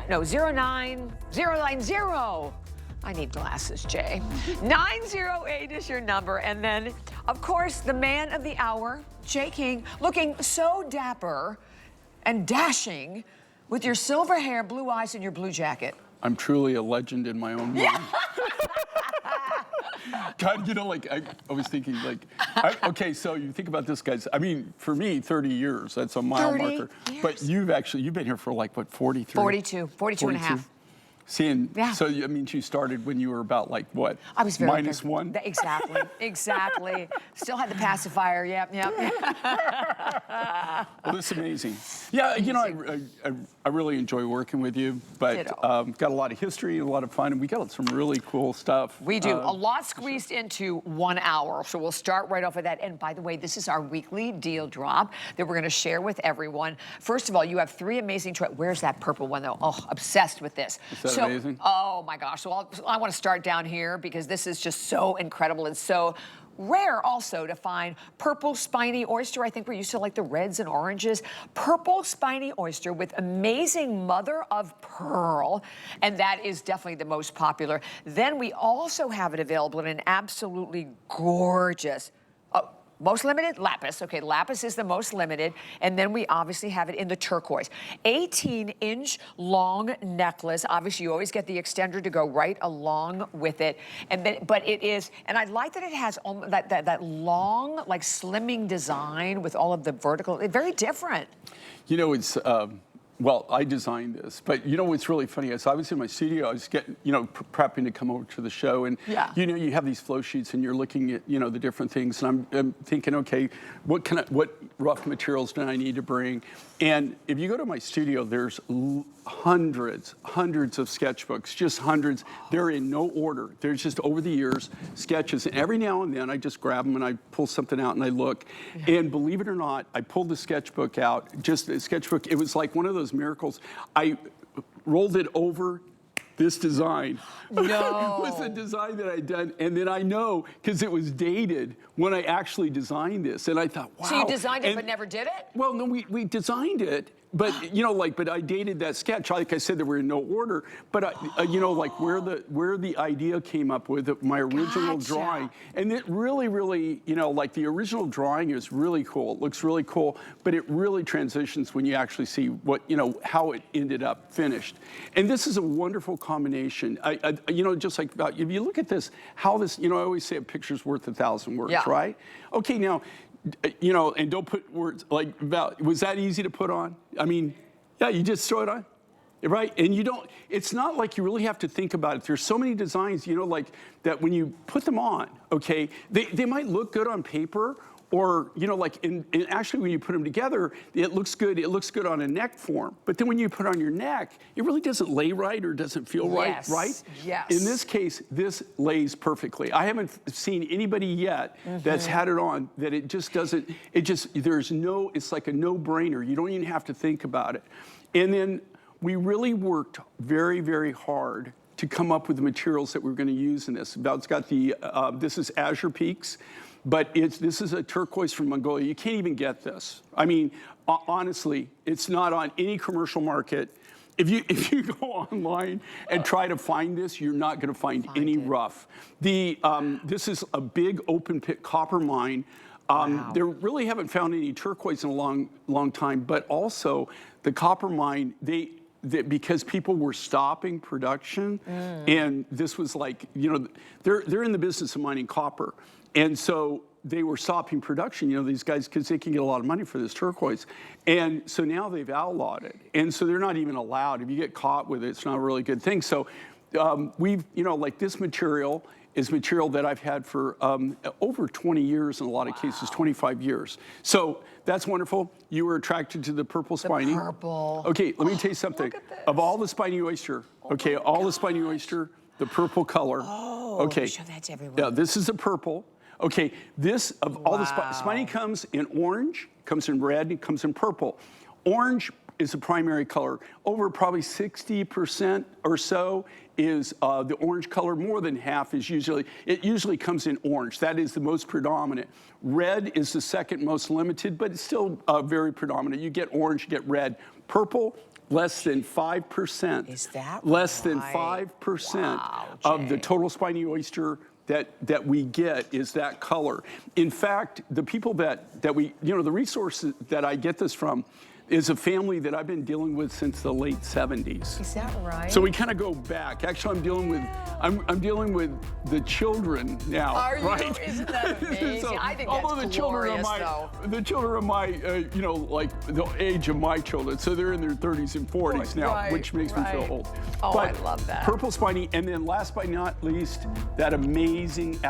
no, 09090. I need glasses, Jay. 908 is your number. And then, of course, the man of the hour, Jay King, looking so dapper and dashing with your silver hair, blue eyes, and your blue jacket. I'm truly a legend in my own mind. God, you know, like, I was thinking, like, okay, so you think about this, guys. I mean, for me, 30 years, that's a mile marker. Years. But you've been here for like, what, 43? 42 and a half. Seeing, yeah. So I mean, you started when you were about like what? I was very -1. Exactly, exactly. Still had the pacifier. Yep. Well, this is amazing. Yeah, you know, I really enjoy working with you, but got a lot of history, a lot of fun, and we got some really cool stuff. We do a lot squeezed into 1 hour, so we'll start right off with that. And by the way, this is our weekly deal drop that we're going to share with everyone. First of all, you have 3 amazing. Where's that purple one though? Oh, obsessed with this. So amazing. Oh my gosh. So I want to start down here because this is just so incredible and so rare also to find purple spiny oyster. I think we're used to like the reds and oranges. Purple spiny oyster with amazing mother of pearl. And that is definitely the most popular. Then we also have it available in an absolutely gorgeous, most limited, lapis. Okay, lapis is the most limited. And then we obviously have it in the turquoise. 18-inch long necklace. Obviously, you always get the extender to go right along with it. And then, but it is, and I like that it has that long, like slimming design with all of the vertical, very different. You know, it's, well, I designed this, but you know what's really funny is I was in my studio, I was getting, you know, prepping to come over to the show, and you know, you have these flow sheets and you're looking at, you know, the different things, and I'm thinking, okay, what rough materials do I need to bring? And if you go to my studio, there's hundreds of sketchbooks, just hundreds. They're in no order. They're just over the years sketches, and every now and then I just grab them and I pull something out and I look. And believe it or not, I pulled the sketchbook out, just a sketchbook. It was like one of those miracles. I rolled it over this design. No. It was a design that I'd done, and then I know because it was dated when I actually designed this, and I thought, wow. So you designed it but never did it? Well, no, we designed it, but you know, like, but I dated that sketch. Like I said, they were in no order, but you know, like where the idea came up with my original drawing, and it really, you know, like the original drawing is really cool. It looks really cool, but it really transitions when you actually see what, you know, how it ended up finished. And this is a wonderful combination. You know, just like about, if you look at this, how this, you know, I always say a picture's worth 1,000 words, right? Okay, now, you know, and don't put words like about, was that easy to put on? I mean, yeah, you just throw it on, right? And you don't, it's not like you really have to think about it. There's so many designs, you know, like that when you put them on, okay, they might look good on paper, or, you know, like, and actually when you put them together, it looks good on a neck form. But then when you put it on your neck, it really doesn't lay right or doesn't feel right, right? Yes. In this case, this lays perfectly. I haven't seen anybody yet that's had it on that it just doesn't, there's no, it's like a no-brainer. You don't even have to think about it. And then we really worked very hard to come up with the materials that we're going to use in this. It's got the, this is Azure Peaks. But this is a turquoise from Mongolia. You can't even get this. I mean, honestly, it's not on any commercial market. If you go online and try to find this, you're not going to find any rough. This is a big open pit copper mine. They really haven't found any turquoise in a long time. But also, the copper mine, because people were stopping production, and this was like, you know, they're in the business of mining copper. And so they were stopping production, you know, these guys, because they can get a lot of money for this turquoise. And so now they've outlawed it. And so they're not even allowed. If you get caught with it, it's not a really good thing. So we've, you know, like this material is material that I've had for over 20 years, in a lot of cases, 25 years. So that's wonderful. You were attracted to the purple spiny. The purple. Okay, let me tell you something. Of all the spiny oyster, okay, all the spiny oyster, the purple color. Oh, okay. Show that to everyone. Yeah, this is a purple. Okay, this, of all the spiny comes in orange, comes in red, and comes in purple. Orange is the primary color. Over probably 60% or so is the orange color. More than half is it usually comes in orange. That is the most predominant. Red is the second most limited, but it's still very predominant. You get orange, you get red. Purple less than 5%. Is that less than right? 5% Wow, of the Jay. total spiny oyster that we get is that color. In fact, the people that we, the resources that I get this from is a family that I've been dealing with since the late 70s. Is that right? So we kind of go back. Actually, I'm dealing with the children now. Are you? Right? Isn't that amazing? So, I think although that's the children glorious, are though. the children are my, like the age of my children. So they're in their 30s and 40s now, Right, which makes me feel right. old. Oh, But I love that. purple spiny, and then last but not least, that amazing